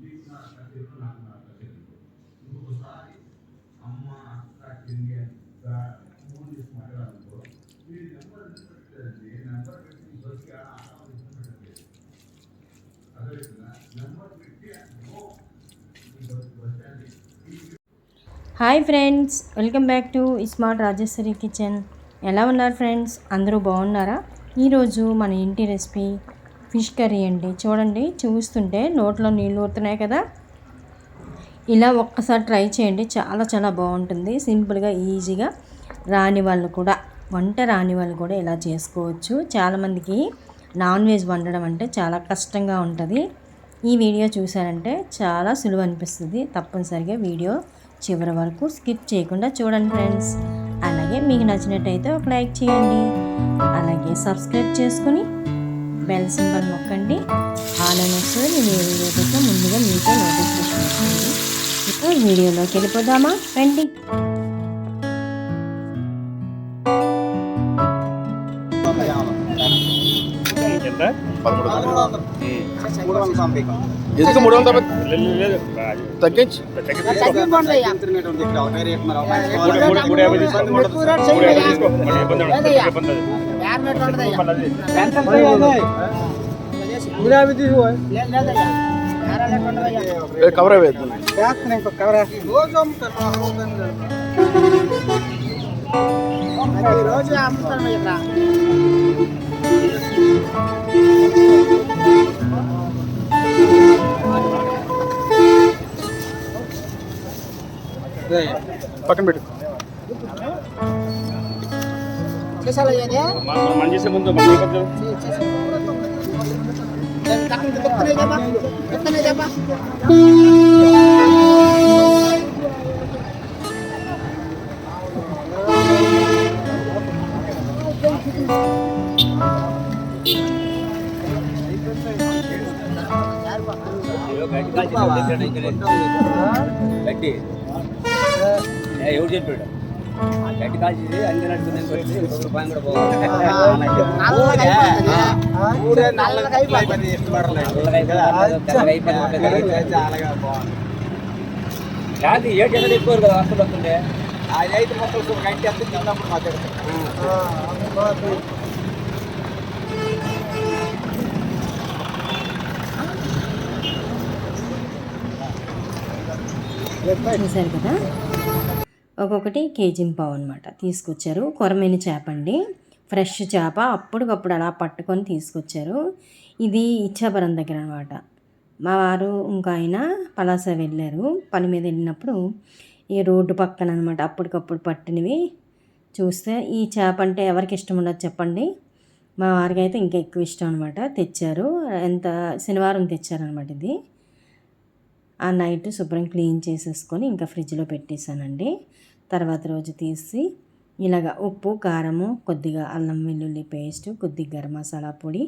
Hi friends, welcome back to smart Rajeshwari kitchen. ఎలా ఉన్నారు friends? అందరూ బాగున్నారా? ఈరోజు మన ఇంటి రెసిపీ ఫిష్ కర్రీ అండి. చూడండి, చూస్తుంటే నోట్లో నీళ్ళు ఊరుతున్నాయి కదా. ఇలా ఒక్కసారి ట్రై చేయండి, చాలా చాలా బాగుంటుంది. సింపుల్గా, ఈజీగా రాని వాళ్ళు కూడా, వంట రాని వాళ్ళు కూడా ఇలా చేసుకోవచ్చు. చాలామందికి నాన్ వెజ్ వండడం అంటే చాలా కష్టంగా ఉంటుంది. ఈ వీడియో చూసారంటే చాలా సులువు అనిపిస్తుంది. తప్పనిసరిగా వీడియో చివరి వరకు స్కిప్ చేయకుండా చూడండి ఫ్రెండ్స్. అలాగే మీకు నచ్చినట్టయితే ఒక లైక్ చేయండి. అలాగే సబ్స్క్రైబ్ చేసుకుని బెల్ సింబల్ నొక్కండి. ఆల్ అని వస్తుంది. నేను ఏ వీడియో పెట్టినా ముందుగా మీకే నోటిఫికేషన్ వస్తుంది. ఇప్పుడు వీడియోలోకి వెళ్ళిపోదామా? రండి. ఎందుకు 300 తగ్గించి కవర్ అయిపోతుంది. రోజు అమ్ముతాను ఇక్కడ. పక్కన పెట్టు. చేసే ముందు గట్టి ఎవరు చెప్పాడు? గట్టి కాల్చి అన్ని నడుచుకుని రూపాయలు కూడా పోవాలి. ఏటి ఎంత ఎక్కువ కదా అసలు వస్తుండే అది అయితే మొత్తం గంట ఎంత తిన్నప్పుడు మాట్లాడుతుంది. చూసారు కదా, ఒక్కొక్కటి కేజీ పావు అనమాట తీసుకొచ్చారు. కొరమేని చేప అండి, ఫ్రెష్ చేప, అప్పటికప్పుడు అలా పట్టుకొని తీసుకొచ్చారు. ఇది ఇచ్చాపురం దగ్గర అనమాట. మా వారు ఇంకా ఆయన పలాస వెళ్ళారు, పని మీద వెళ్ళినప్పుడు ఈ రోడ్డు పక్కన అనమాట అప్పటికప్పుడు పట్టినవి. చూస్తే ఈ చేప అంటే ఎవరికి ఇష్టం ఉండదు చెప్పండి. మా వారికి అయితే ఇంకా ఎక్కువ ఇష్టం అనమాట. తెచ్చారు, ఎంత శనివారం తెచ్చారనమాట. ఇది ఆ నైట్ శుభ్రం క్లీన్ చేసేసుకొని ఇంకా ఫ్రిడ్జ్లో పెట్టేశానండి. తర్వాత రోజు తీసి ఇలాగ ఉప్పు, కారము, కొద్దిగా అల్లం వెల్లుల్లి పేస్ట్, కొద్దిగా గరం మసాలా పొడి,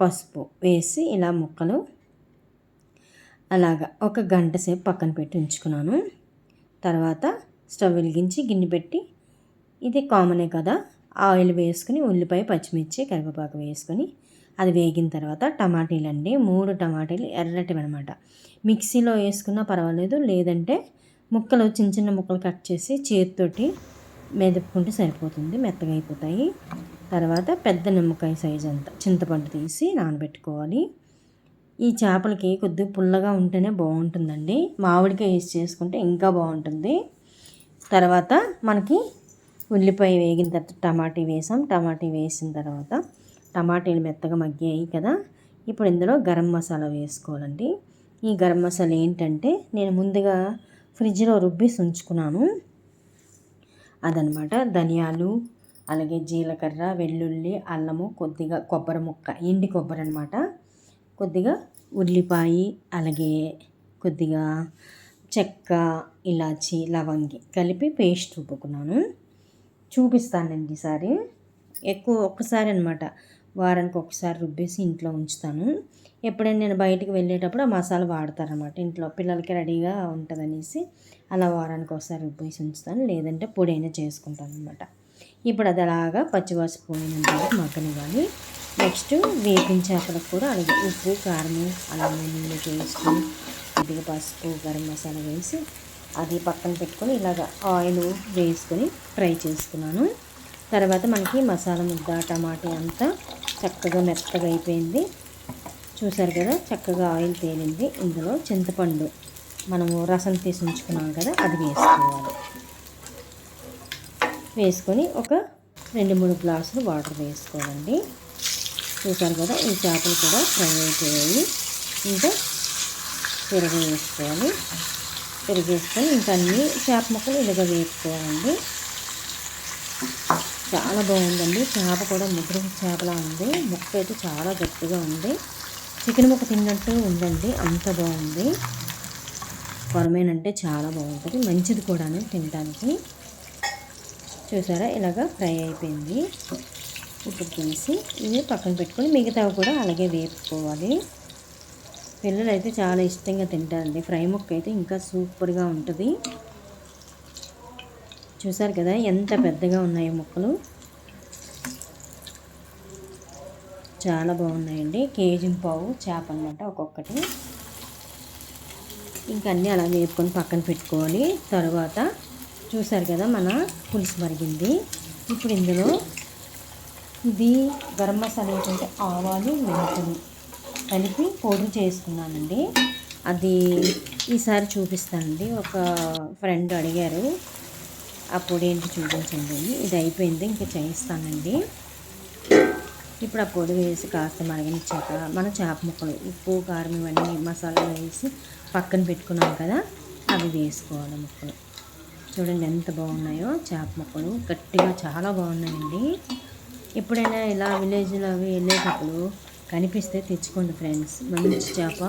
పసుపు వేసి ఇలా ముక్కలు అలాగా ఒక గంట సేపు పక్కన పెట్టి ఉంచుకున్నాను. తర్వాత స్టవ్ వెలిగించి గిన్నె పెట్టి, ఇది కామనే కదా, ఆయిల్ వేసుకుని ఉల్లిపాయ, పచ్చిమిర్చి, కరివేపాకు వేసుకొని అది వేగిన తర్వాత టమాటీలు అండి, 3 టమాటీలు ఎర్రటివి అనమాట. మిక్సీలో వేసుకున్నా పర్వాలేదు, లేదంటే ముక్కలు చిన్న చిన్న ముక్కలు కట్ చేసి చేతితోటి మెదుపుకుంటే సరిపోతుంది, మెత్తగా అయిపోతాయి. తర్వాత పెద్ద నిమ్మకాయ సైజ్ అంతా చింతపండు తీసి నానబెట్టుకోవాలి. ఈ చేపలకి కొద్దిగా పుల్లగా ఉంటేనే బాగుంటుందండి, మామిడికాయ వేసి చేసుకుంటే ఇంకా బాగుంటుంది. తర్వాత మనకి ఉల్లిపాయ వేగిన తర్వాత టమాటీ వేసాం. టమాటీ వేసిన తర్వాత టమాటీలు మెత్తగా మగ్గాయి కదా, ఇప్పుడు ఇందులో గరం మసాలా వేసుకోవాలండి. ఈ గరం మసాలా ఏంటంటే నేను ముందుగా ఫ్రిడ్జ్లో రుబ్బేసి ఉంచుకున్నాను అదనమాట. ధనియాలు, అలాగే జీలకర్ర, వెల్లుల్లి, అల్లము, కొద్దిగా కొబ్బరి ముక్క, ఎండి కొబ్బరి అనమాట, కొద్దిగా ఉల్లిపాయ, అలాగే కొద్దిగా చెక్క, ఇలాచి, లవంగి కలిపి పేస్ట్ రుబ్బుకున్నాను. చూపిస్తానండి ఈసారి. ఒక్కసారి అనమాట, వారానికి ఒకసారి రుబ్బేసి ఇంట్లో ఉంచుతాను. ఎప్పుడైనా నేను బయటికి వెళ్ళేటప్పుడు ఆ మసాలా వాడతారనమాట. ఇంట్లో పిల్లలకి రెడీగా ఉంటుందనేసి అలా వారానికి ఒకసారి రుబ్బేసి ఉంచుతాను, లేదంటే పొడి అయినా చేసుకుంటాను అనమాట. ఇప్పుడు అది అలాగా పచ్చివాసన పోయినంత వరకు మగ్గనివ్వాలి. నెక్స్ట్ వేపిన చేపలకు కూడా అలాగే ఉప్పు కారం అల్లం వెల్లుల్లి పేస్ట్ కొద్దిగా పసుపు గరం మసాలా వేసి అది పక్కన పెట్టుకొని ఇలాగ ఆయిల్ వేసుకొని ఫ్రై చేసుకున్నాను. తర్వాత మనకి మసాలా ముద్ద టమాటా అంతా చక్కగా మెత్తగా అయిపోయింది. చూసారు కదా, చక్కగా ఆయిల్ తేలింది. ఇందులో చింతపండు మనము రసం తీసి ఉంచుకున్నాం కదా, అది వేసుకోవాలి. వేసుకొని ఒక 2-3 గ్లాసులు వాటర్ వేసుకోవాలండి. చూసారు కదా, ఈ చేపలు కూడా ఫ్రై అయిపోయాయి. ఇంకా పెరుగు వేసుకోవాలి. పెరుగు వేసుకొని ఇంకా అన్ని చేప ముక్కలు ఇలాగ వేసుకోవాలండి. చాలా బాగుందండి. చేప కూడా ముద్ర చేపలా ఉంది. ముక్క అయితే చాలా గట్టిగా ఉంది. చికెన్ ముక్క తిన్నట్టు ఉందండి, అంత బాగుంది. కొరమేనంటే చాలా బాగుంటుంది, మంచిది కూడాను తినడానికి. చూసారా, ఇలాగ ఫ్రై అయిపోయింది. ఇప్పుడు తీసి ఇవి పక్కన పెట్టుకొని మిగతావి కూడా అలాగే వేపుకోవాలి. పిల్లలు అయితే చాలా ఇష్టంగా తింటారండి. ఫ్రై ముక్క అయితే ఇంకా సూపర్గా ఉంటుంది. చూసారు కదా ఎంత పెద్దగా ఉన్నాయి ముక్కలు, చాలా బాగున్నాయండి. 1.5 కేజీ చేప అన్నమాట ఒక్కొక్కటి. ఇంకా అన్నీ అలా వేపుకొని పక్కన పెట్టుకోవాలి. తర్వాత చూసారు కదా, మన పులుసు మరిగింది. ఇప్పుడు ఇందులో ఇది గరం మసాలా ఏంటంటే ఆవాలు మెంతులు కలిపి పౌడర్ చేసుకున్నానండి. అది ఈసారి చూపిస్తానండి. ఒక ఫ్రెండ్ అడిగారు ఆ పొడి ఏంటి చూపించండి. ఇది అయిపోయింది, ఇంకా చేయిస్తానండి. ఇప్పుడు ఆ పొడి వేసి కాస్త మరగనిచ్చాక మన చేప ముక్కలు ఉప్పు కారం ఇవన్నీ మసాలాలు వేసి పక్కన పెట్టుకున్నాం కదా, అవి వేసుకోవాలి. ముక్కలు చూడండి ఎంత బాగున్నాయో. చేప ముక్కలు గట్టిగా చాలా బాగున్నాయండి. ఎప్పుడైనా ఇలా విలేజ్లో అవి వెళ్ళేటప్పుడు కనిపిస్తే తెచ్చుకోండి ఫ్రెండ్స్. మంచి చేప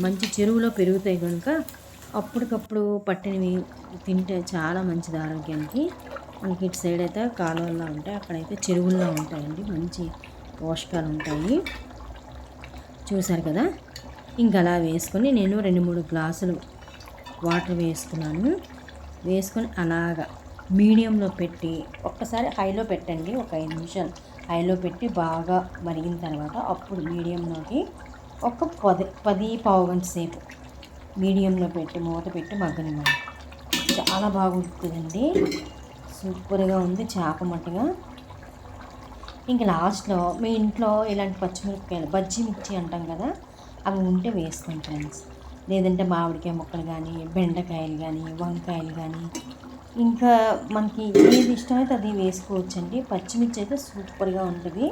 మంచి చెరువులో పెరుగుతాయి కనుక అప్పటికప్పుడు పట్టినవి తింటే చాలా మంచిది ఆరోగ్యానికి. మనకి ఇటు సైడ్ అయితే కాలువల్లో ఉంటాయి, అక్కడైతే చెరువుల్లో ఉంటాయండి. మంచి పోషకాలు ఉంటాయి. చూసారు కదా, ఇంకా అలా వేసుకొని నేను 2-3 గ్లాసులు వాటర్ వేసుకున్నాను. వేసుకొని అలాగా మీడియంలో పెట్టి ఒక్కసారి హైలో పెట్టండి. ఒక 5 నిమిషాలు హైలో పెట్టి బాగా మరిగిన తర్వాత అప్పుడు మీడియంలోకి ఒక 10-15 గంట సేపు మీడియంలో పెట్టి మూత పెట్టి మగ్గనివ్వండి. చాలా బాగుంటుందండి, సూపర్గా ఉంది చేప మట్టుగా. ఇంక లాస్ట్లో మీ ఇంట్లో ఇలాంటి పచ్చిమిరపకాయలు బజ్జీ మిర్చి అంటాం కదా, అవి ఉంటే వేసుకోండి ఫ్రెండ్స్. లేదంటే మామిడికాయ ముక్కలు కానీ బెండకాయలు కానీ వంకాయలు కానీ ఇంకా మనకి ఏది ఇష్టమైతే అది వేసుకోవచ్చండి. పచ్చిమిర్చి అయితే సూపర్గా ఉంటుంది.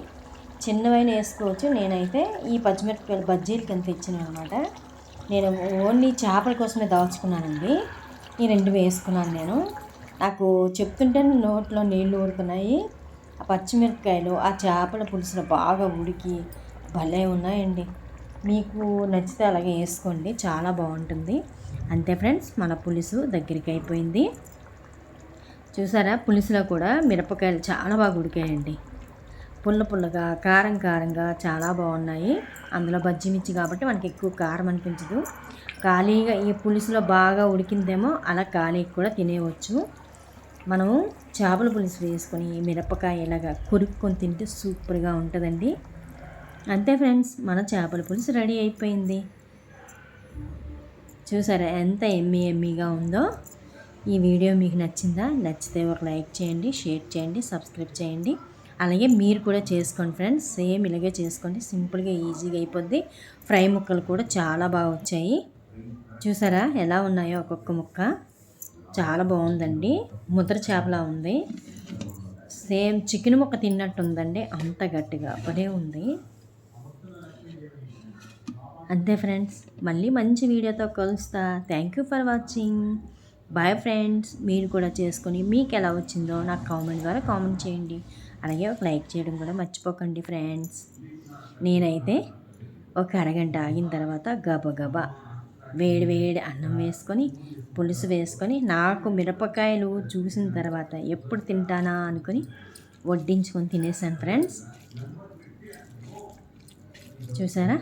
చిన్నవైన వేసుకోవచ్చు. నేనైతే ఈ పచ్చిమిరపకాయలు బజ్జీలకి అంత తెచ్చినాను అనమాట. నేను ఓన్లీ చేపల కోసమే దాచుకున్నానండి. ఈ 2 వేసుకున్నాను నేను. నాకు చెప్తుంటే నోట్లో నీళ్ళు ఊరుతున్నాయి. ఆ పచ్చిమిరపకాయలు ఆ చేపల పులుసులో బాగా ఉడికి భలే ఉన్నాయండి. మీకు నచ్చితే అలాగే వేసుకోండి, చాలా బాగుంటుంది. అంతే ఫ్రెండ్స్, మన పులుసు దగ్గరికి అయిపోయింది. చూసారా, పులుసులో కూడా మిరపకాయలు చాలా బాగా ఉడికాయండి. పుల్ల పుల్లగా కారం కారంగా చాలా బాగున్నాయి. అందులో బజ్జి మిర్చి కాబట్టి మనకి ఎక్కువ కారం అనిపించదు. ఖాళీగా ఈ పులుసులో బాగా ఉడికిందేమో అలా ఖాళీ కూడా తినేయవచ్చు. మనము చేపల పులుసు వేసుకొని మిరపకాయ ఇలాగా కొరుక్కొని తింటే సూపర్గా ఉంటుందండి. అంతే ఫ్రెండ్స్, మన చేపల పులుసు రెడీ అయిపోయింది. చూసారా ఎంత ఎమ్మీగా ఉందో. ఈ వీడియో మీకు నచ్చిందా? నచ్చితే ఒక లైక్ చేయండి, షేర్ చేయండి, సబ్స్క్రైబ్ చేయండి. అలాగే మీరు కూడా చేసుకోండి ఫ్రెండ్స్. సేమ్ ఇలాగే చేసుకోండి, సింపుల్గా ఈజీగా అయిపోద్ది. ఫ్రై ముక్కలు కూడా చాలా బాగా వచ్చాయి. చూసారా ఎలా ఉన్నాయో ఒక్కొక్క ముక్క, చాలా బాగుందండి. ముద్ర చేపలా ఉంది. సేమ్ చికెన్ ముక్క తిన్నట్టు ఉందండి, అంత గట్టిగా భలే ఉంది. అంతే ఫ్రెండ్స్, మళ్ళీ మంచి వీడియోతో కలుస్తా. Thank you for watching. Bye friends. మీరు కూడా చేసుకొని మీకు ఎలా వచ్చిందో నాకు కామెంట్ ద్వారా కామెంట్ చేయండి. అలాగే ఒక లైక్ చేయడం కూడా మర్చిపోకండి ఫ్రెండ్స్. నేనైతే ఒక అరగంట ఆగిన తర్వాత గబగబా వేడి వేడి అన్నం వేసుకొని పులుసు వేసుకొని నాకు మిరపకాయలు చూసిన తర్వాత ఎప్పుడు తింటానా అనుకొని వడ్డించుకొని తినేసాను ఫ్రెండ్స్. చూసారా,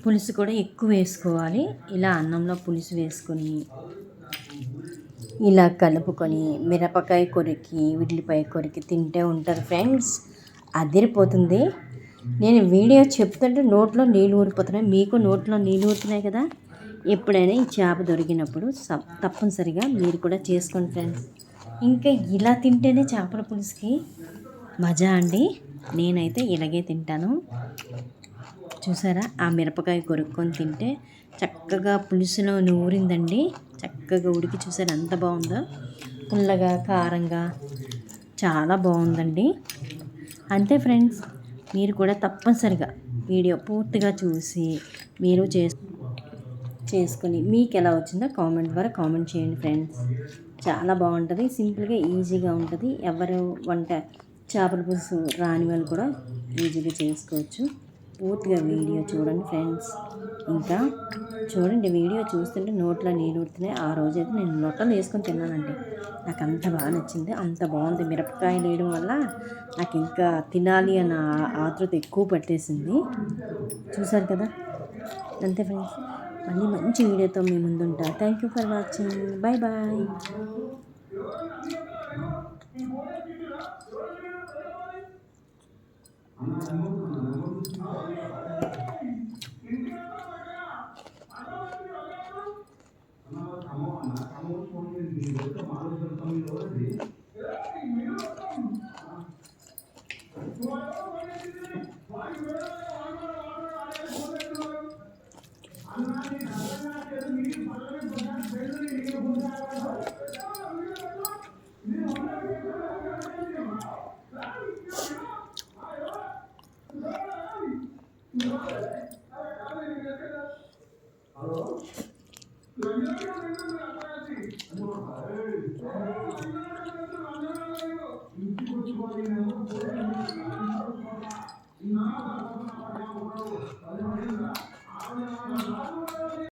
పులుసు కూడా ఎక్కువ వేసుకోవాలి. ఇలా అన్నంలో పులుసు వేసుకొని ఇలా కలుపుకొని మిరపకాయ కొరికి ఉల్లిపాయ కొరికి తింటే ఉంటుంది ఫ్రెండ్స్. అదిరిపోతుంది. నేను వీడియో చెప్తుంటే నోట్లో నీళ్ళు ఊరిపోతున్నాయి, మీకు నోట్లో నీళ్ళు ఊరుతున్నాయి కదా. ఎప్పుడైనా ఈ చేప దొరికినప్పుడు తప్పనిసరిగా మీరు కూడా చేసుకోండి ఫ్రెండ్స్. ఇంకా ఇలా తింటేనే చేపల పులుసుకి మజా అండి. నేనైతే ఇలాగే తింటాను. చూసారా, ఆ మిరపకాయ కొరుక్కొని తింటే చక్కగా పులుసులో నూరిందండి. చక్కగా ఉడికి చూసారా ఎంత బాగుందో, పుల్లగా కారంగా చాలా బాగుందండి. అంతే ఫ్రెండ్స్, మీరు కూడా తప్పనిసరిగా వీడియో పూర్తిగా చూసి మీరు చేసుకొని మీకు ఎలా వచ్చిందో కామెంట్ ద్వారా కామెంట్ చేయండి ఫ్రెండ్స్. చాలా బాగుంటుంది, సింపుల్గా ఈజీగా ఉంటుంది. ఎవరు వంట చేపల పులుసు రాని వాళ్ళు కూడా ఈజీగా చేసుకోవచ్చు. పూర్తిగా వీడియో చూడండి ఫ్రెండ్స్. ఇంకా చూడండి, వీడియో చూస్తుంటే నోట్లో నీళ్ళు ఊరుతున్నాయి. ఆ రోజైతే నేను లొట్టలు వేసుకొని తిన్నానండి. నాకు అంత బాగా నచ్చింది, అంత బాగుంది. మిరపకాయలు వేయడం వల్ల నాకు ఇంకా తినాలి అన్న ఆతృత ఎక్కువ పట్టేసింది. చూసారు కదా. అంతే ఫ్రెండ్స్, మళ్ళీ మంచి వీడియోతో మీ ముందుంటా. Thank you for watching. Bye bye.